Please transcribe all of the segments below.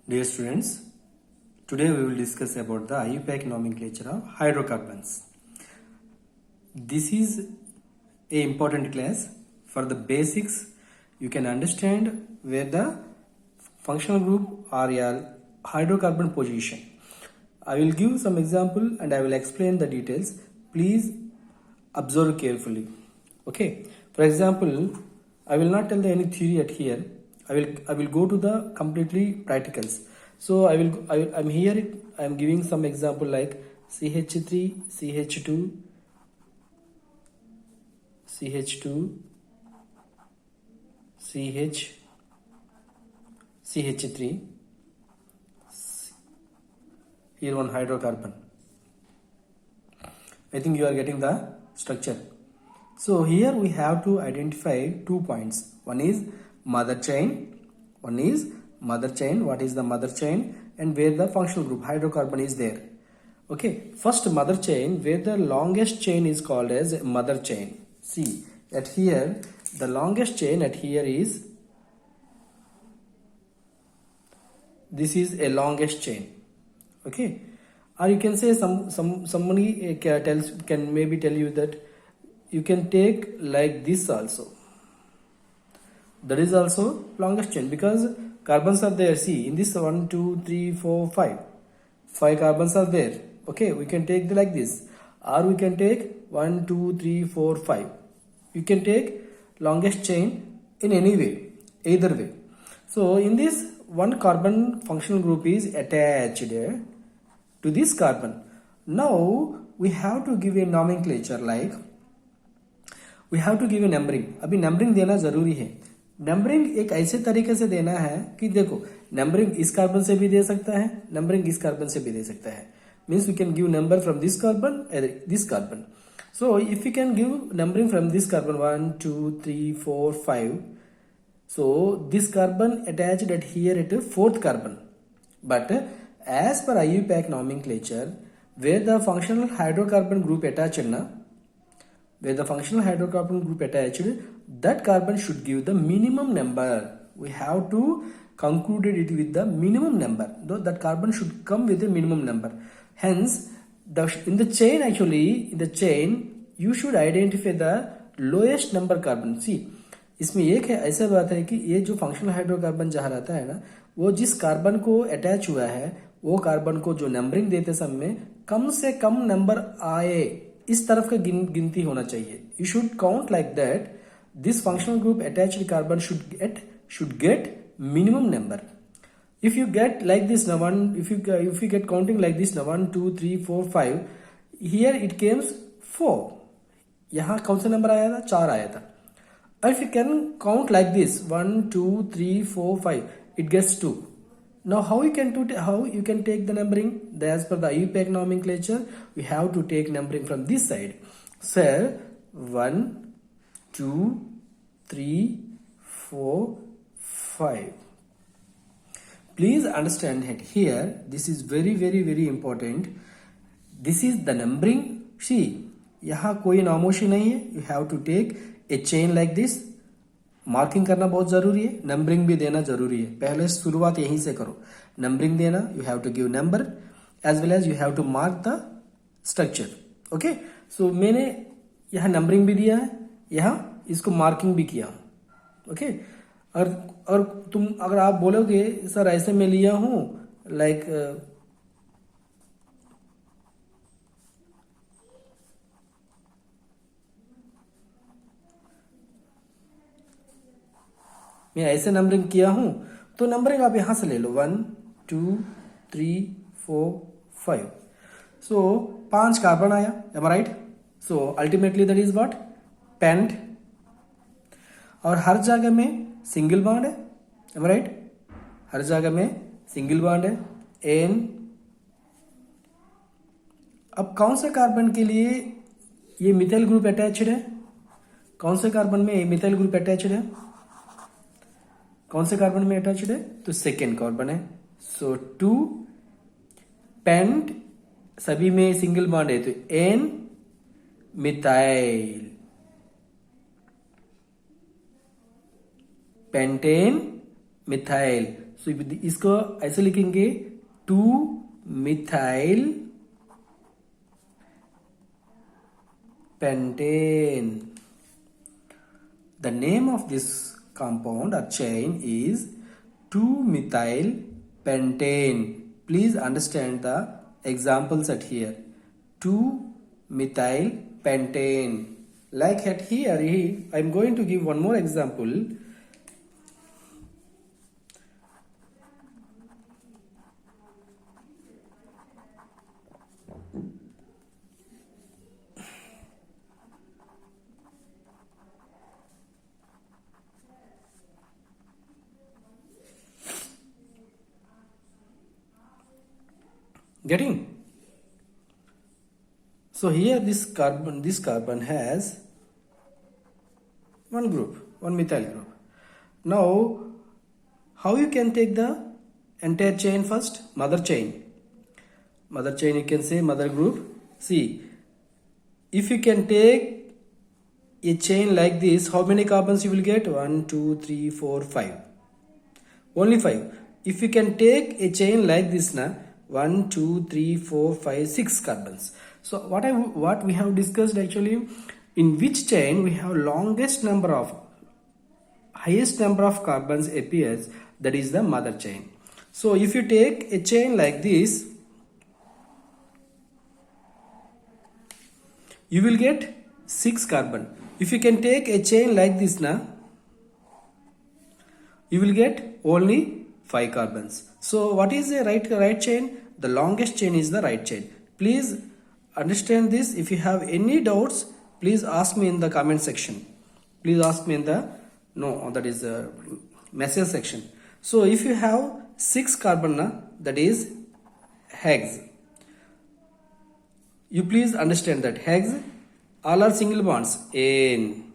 Dear students, today we will discuss about the IUPAC nomenclature of hydrocarbons. This is a important class for the basics. You can understand where the functional group or your hydrocarbon position. I will give some example and I will explain the details. Please observe carefully. Okay. For example, I will not tell the any theory at here. I will go to the completely practicals. So I'm here. I'm giving some example like CH3, CH2, CH2, CH, CH3. Here one hydrocarbon. I think you are getting the structure. So here we have to identify 2 points. One is mother chain. What is the mother chain and where the functional group hydrocarbon is there. Okay, first mother chain, where the longest chain is called as mother chain. See at here the longest chain at here is, this is a longest chain. Okay, or you can say somebody can maybe tell you that you can take like this also. That is also longest chain because carbons are there. See in this 1 2 3 4 5 carbons are there. Okay, we can take like this, or we can take 1 2 3 4 5. You can take longest chain in any way, either way. So in this one carbon functional group is attached to this carbon. Now we have to give a nomenclature, like we have to give a numbering. अभी numbering देना जरूरी है. Numbering एक ऐसे तरीके से देना है कि देखो, नंबरिंग इस कार्बन से भी दे सकता है, नंबरिंग इस कार्बन से भी दे सकता है. Means we can give number from this carbon. So if you can give numbering from this carbon 1 2 3 4 5. So this carbon attached at here at fourth carbon. But as per IUPAC nomenclature, where the functional hydrocarbon group attached that carbon should give the minimum number. We have to conclude it with the minimum number. Though that carbon should come with a minimum number. Hence, in the chain, you should identify the lowest number carbon. See, इसमें एक है ऐसा बात है कि ये जो functional hydrocarbon जहाँ रहता है ना, वो जिस कार्बन को अटैच हुआ है वो कार्बन को जो नंबरिंग देते समय कम से कम नंबर आए, इस तरफ का गिनती होना चाहिए. You should count like that this functional group attached carbon should get minimum number. If you get like this now, if you get counting like this now 1 2 3 4 5, here it came 4. यहाँ कौन सा नंबर आया था? 4 आया था. If you can count like this 1 2 3 4 5, it gets 2. Now how you can take the numbering? As per the IUPAC nomenclature, we have to take numbering from this side. So 1 2 3 4 5. Please understand that here this is very important. This is the numbering. See, यहाँ कोई नामोशी नहीं है. You have to take a chain like this. Marking करना बहुत जरूरी है, numbering भी देना जरूरी है. पहले शुरुआत यहीं से करो. नंबरिंग देना, you have to give number as well as you have to mark the structure. Okay, so मैंने यहाँ नंबरिंग भी दिया है, यहाँ इसको मार्किंग भी किया. ओके, और तुम अगर आप बोलोगे सर ऐसे में लिया हूं लाइक मैं ऐसे नंबरिंग किया हूं, तो नंबरिंग आप यहां से ले लो 1 2 3 4 5. सो 5 कार्बन आया. Am I right? So ultimately that is what? Pent. और हर जगह में सिंगल बॉन्ड है. Am I right? हर जगह में सिंगल बॉन्ड है. एन. अब कौन से कार्बन के लिए ये मिथाइल ग्रुप अटैच्ड है? कौन से कार्बन में ये मिथाइल ग्रुप अटैच्ड है? कौन से कार्बन में अटैच्ड है? तो सेकेंड कार्बन है. सो 2 पेंट, सभी में सिंगल बॉन्ड है, तो N methyl. Pentane methyl. So इसको ऐसे लिखेंगे 2-methyl pentane. The name of this compound or chain is 2-methyl pentane. Please understand the examples at here. 2-methyl pentane. Like at here, I am going to give one more example. Getting? So here this carbon has one group, one methyl group. Now, how you can take the entire chain first? Mother chain. Mother chain, you can say mother group. See, if you can take a chain like this, how many carbons you will get? 1, 2, 3, 4, 5. Only 5. If you can take a chain like this, 1, 2, 3, 4, 5, 6 carbons. So what we have discussed actually, in which chain we have highest number of carbons appears, that is the mother chain. So if you take a chain like this, you will get 6 carbon. If you can take a chain like this, you will get only 5 carbons. So what is the right chain? The longest chain is the right chain. Please understand this. If you have any doubts, please ask me in the comment section. Please ask me in the message section. So if you have 6 carbon, that is hex. You please understand that hex, all are single bonds, ane,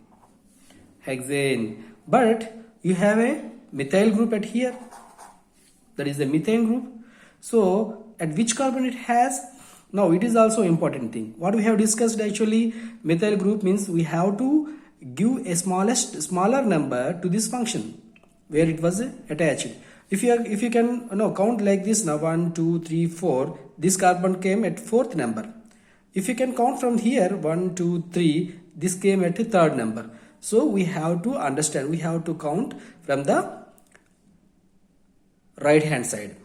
hexane. But you have a methyl group at here, that is the methane group. So at which carbon it has? Now it is also important thing. What we have discussed actually, methyl group means we have to give a smaller number to this function where it was attached. If you can count like this now, 1, 2, 3, 4, this carbon came at 4th number. If you can count from here 1, 2, 3, this came at the 3rd number. So we have to understand, we have to count from the right hand side.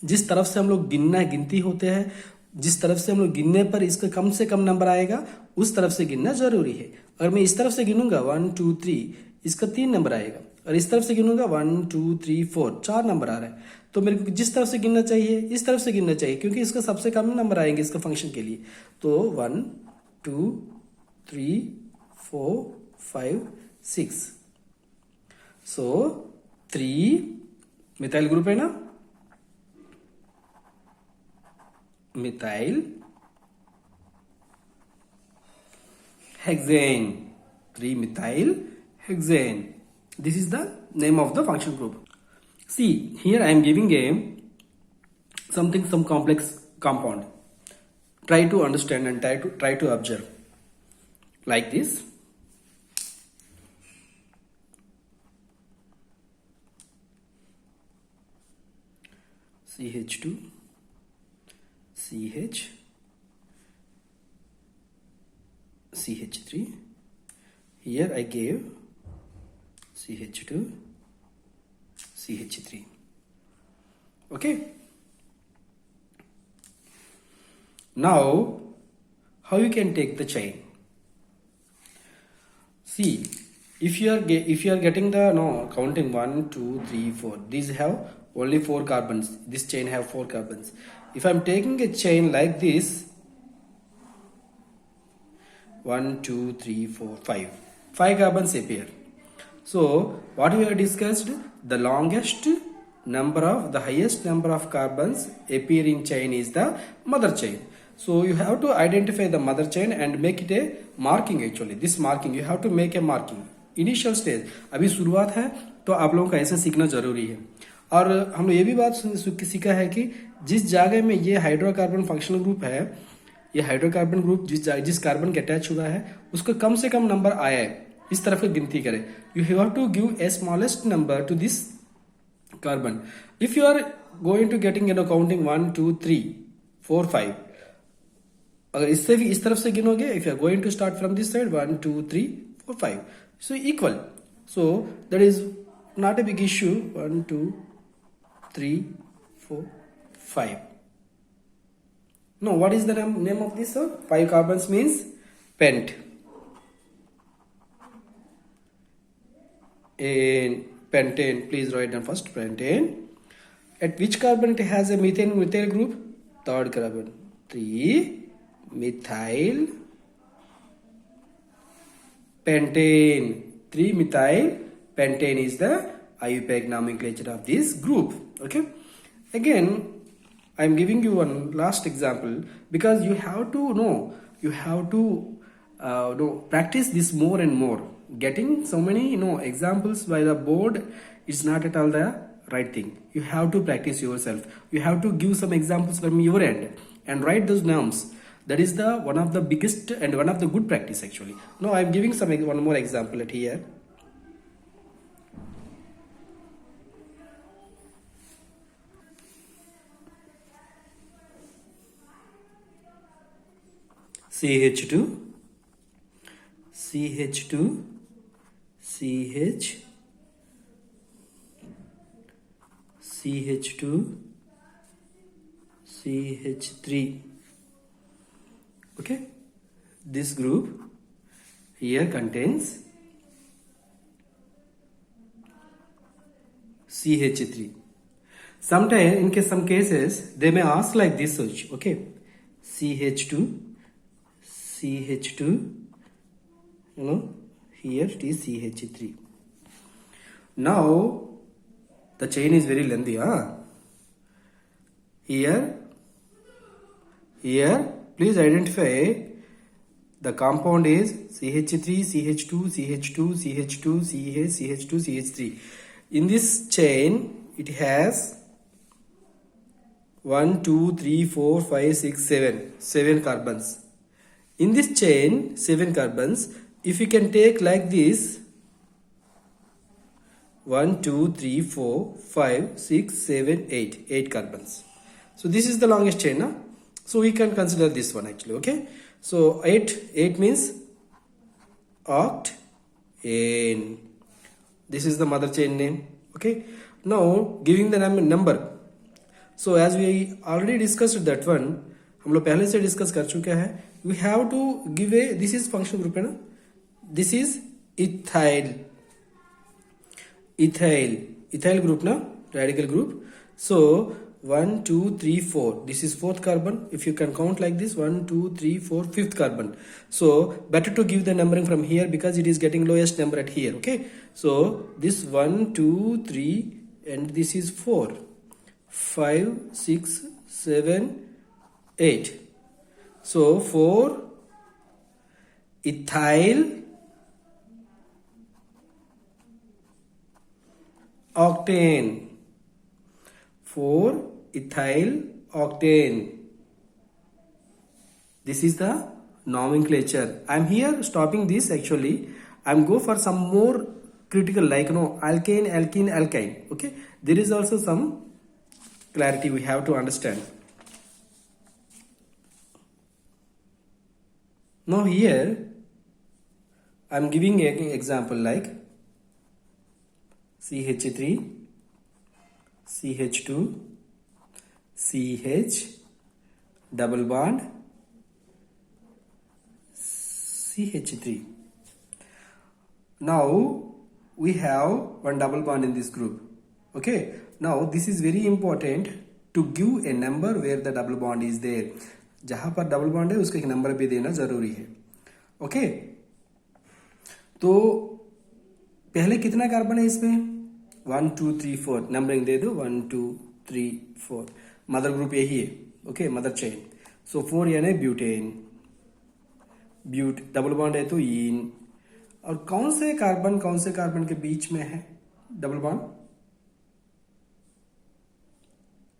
जिस तरफ से हम लोग गिनती होते हैं, जिस तरफ से हम लोग गिनने पर इसका कम से कम नंबर आएगा, उस तरफ से गिनना जरूरी है. अगर मैं इस तरफ से गिनूंगा 1, 2, 3, इसका 3 नंबर आएगा. और इस तरफ से गिनूंगा 1, 2, 3, 4, 4 नंबर आ रहा है. तो मेरे को जिस तरफ से गिनना चाहिए, इस तरफ से गिनना चाहिए, क्योंकि इसका सबसे कम नंबर आएंगे इसका फंक्शन के लिए. तो 1, 2, 3, 4, 5, 6. सो 3 मिथाइल ग्रुप है ना, methyl hexane, 3-methyl hexane. This is the name of the function group. See, here I am giving some complex compound. Try to understand and try to observe. Like this. CH2, CH, CH3. Here I gave CH2, CH3. Okay. Now, how you can take the chain? See, if you are getting the counting 1, 2, 3, 4. These have only 4 carbons. This chain have 4 carbons. If I am taking a chain like this, 1, 2, 3, 4, 5. 5 carbons appear. So what we have discussed, the highest number of carbons appear in chain is the mother chain. So you have to identify the mother chain and make it a marking. Actually this marking you have to make a marking. Initial stage अभी शुरुआत है, तो आप लोगों को ऐसे सीखना जरूरी है. और हम लोग ये भी बात सीखा है कि जिस जगह में ये हाइड्रोकार्बन फंक्शनल ग्रुप है, ये हाइड्रोकार्बन ग्रुप जिस कार्बन के अटैच हुआ है उसको कम से कम नंबर आया है, इस तरफ की गिनती करें. You have to give a smallest number to this carbon. If you are going to getting counting 1 2 3 4 5, अगर इससे भी इस तरफ से गिनोगे, if you are going to start from this side 1 2 3 4 5, so equal, so that is not a big issue. 1 2 3 4 5. Now what is the name of this? 5 carbons means pent. And pentane, please write down first pentane. At which carbon it has a methyl group? Third carbon. 3 methyl pentane. 3 methyl pentane is the IUPAC nomenclature of this group. Okay. Again, I am giving you one last example because you have to know, you have to practice this more and more. Getting so many examples by the board is not at all the right thing. You have to practice yourself. You have to give some examples from your end and write those names. That is the one of the biggest and one of the good practice actually. Now I am giving one more example at here. CH2, CH2, CH, CH2, CH3. Okay, this group here contains CH3. Sometimes in some cases they may ask like this such. Okay, CH2, CH2, here it is CH3. Now the chain is very lengthy. Here, please identify the compound is CH3, CH2, CH2, CH2, CH, CH2, CH3. In this chain, it has 1, 2, 3, 4, 5, 6, 7 carbons. In this chain, 7 carbons, if you can take like this, 1, 2, 3, 4, 5, 6, 7, 8 carbons. So this is the longest chain. Huh? So we can consider this one actually. Okay. So 8 means octane. This is the mother chain name. Okay. Now giving the number. So as we already discussed that one, हम लोग पहले से discuss कर चुके हैं. We have to give a, this is function group है ना, this is ethyl group ना, radical group. So 1 2 3 4, this is 4th carbon. If you can count like this, 1 2 3 4, 5th carbon. So better to give the numbering from here because it is getting lowest number at here. Okay, so this 1 2 3 and this is 4 5 6 7 8. So 4 ethyl octane. 4 ethyl octane. This is the nomenclature. I am here stopping this actually. I am go for some more critical like alkane, alkene, alkyne. Okay, there is also some clarity we have to understand. Now here I am giving an example like CH3, CH2, CH, double bond, CH3. Now we have one double bond in this group. Okay, now this is very important to give a number where the double bond is there. जहां पर double bond है उसका एक number भी देना जरूरी है. Okay, तो पहले कितना कार्बन है इसमें? 1 2 3 4 नंबरिंग दे दो. 1 2 3 4 मदर ग्रुप यही है. Okay, mother chain. सो 4 यानी ब्यूटेन, डबल बॉन्ड है तो इन. और कौन से कार्बन के बीच में है डबल बॉन्ड?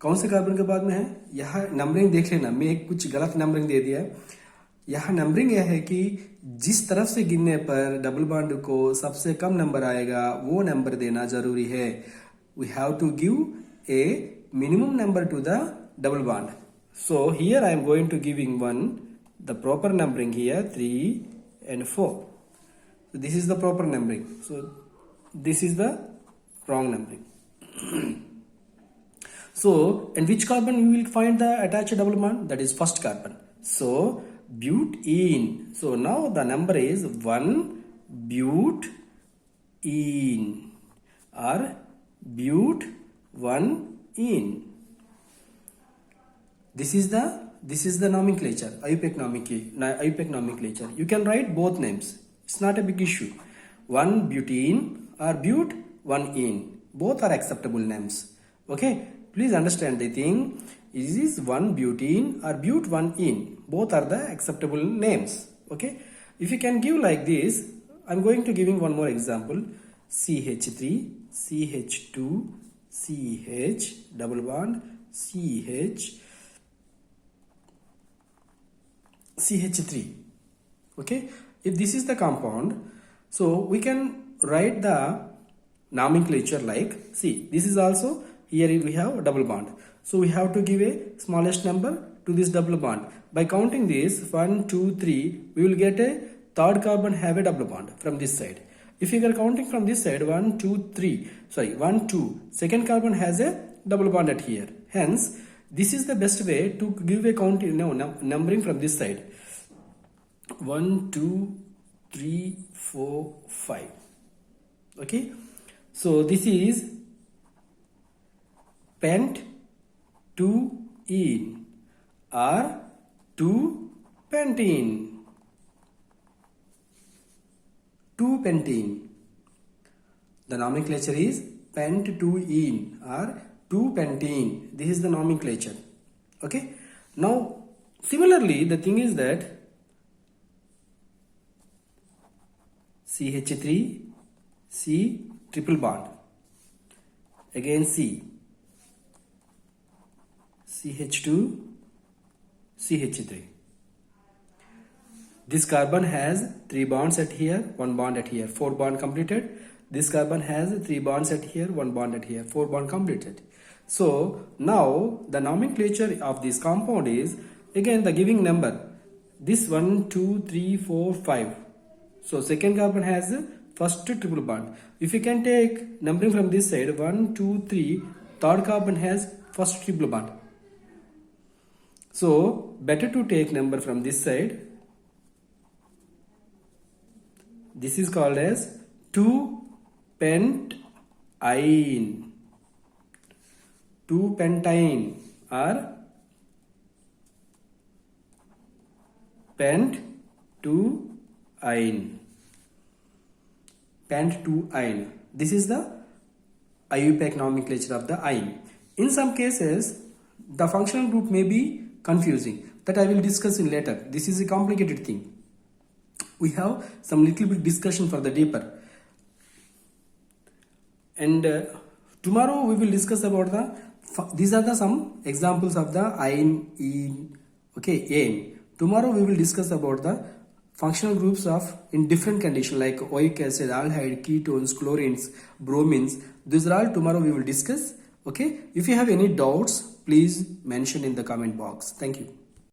कौन से कार्बन के बाद में है? यहाँ नंबरिंग देख लेना, मैं कुछ गलत नंबरिंग दे दिया. यहाँ नंबरिंग यह है कि जिस तरफ से गिनने पर डबल बॉन्ड को सबसे कम नंबर आएगा वो नंबर देना जरूरी है. we have to give a minimum number to the double bond. So here I am going to giving one, the proper numbering here 3 and 4. So this is the proper numbering. So this is the wrong numbering. So in which carbon we will find the attached double bond? That is first carbon. So butene. So now the number is 1 butene or but1ene. This is the nomenclature, IUPAC nomenclature. You can write both names. It's not a big issue. 1 butene or but1ene. Both are acceptable names. Okay. Please understand the thing. Is this 1 butene or but1ene? Both are the acceptable names. Okay. If you can give like this, I'm going to giving one more example. CH3, CH2, CH, double bond, CH, CH3. Okay. If this is the compound, so we can write the nomenclature like, see, this is also, here we have a double bond. So we have to give a smallest number to this double bond. By counting this 1, 2, 3, we will get a third carbon have a double bond from this side. If you are counting from this side 1, 2, 3, sorry 1, 2, second carbon has a double bond at here. Hence, this is the best way to give a count, numbering from this side. 1, 2, 3, 4, 5. Okay. So this is pent2ene or 2-pentene. 2-pentene. The nomenclature is pent2ene or 2-pentene. This is the nomenclature. Okay. Now, similarly, the thing is that CH3, C, triple bond. Again C. CH2, CH3. This carbon has 3 bonds at here, 1 bond at here, 4 bond completed. This carbon has 3 bonds at here, 1 bond at here, 4 bond completed. So now the nomenclature of this compound is again the giving number. This 1, 2, 3, 4, 5. So second carbon has first triple bond. If you can take numbering from this side 1, 2, 3, third carbon has first triple bond. So better to take number from this side. This is called as 2-pentine. 2-pentine or pent2ine. Pent2ine. This is the IUPAC nomenclature of the ine. In some cases, the functional group may be confusing. That I will discuss in later. This is a complicated thing. We have some little bit discussion for the deeper. And tomorrow we will discuss about these are some examples of the ine, ene, okay, ane. Tomorrow we will discuss about the functional groups of in different conditions like oic acid, aldehyde, ketones, chlorines, bromines. These are all tomorrow we will discuss. Okay. If you have any doubts, please mention in the comment box. Thank you.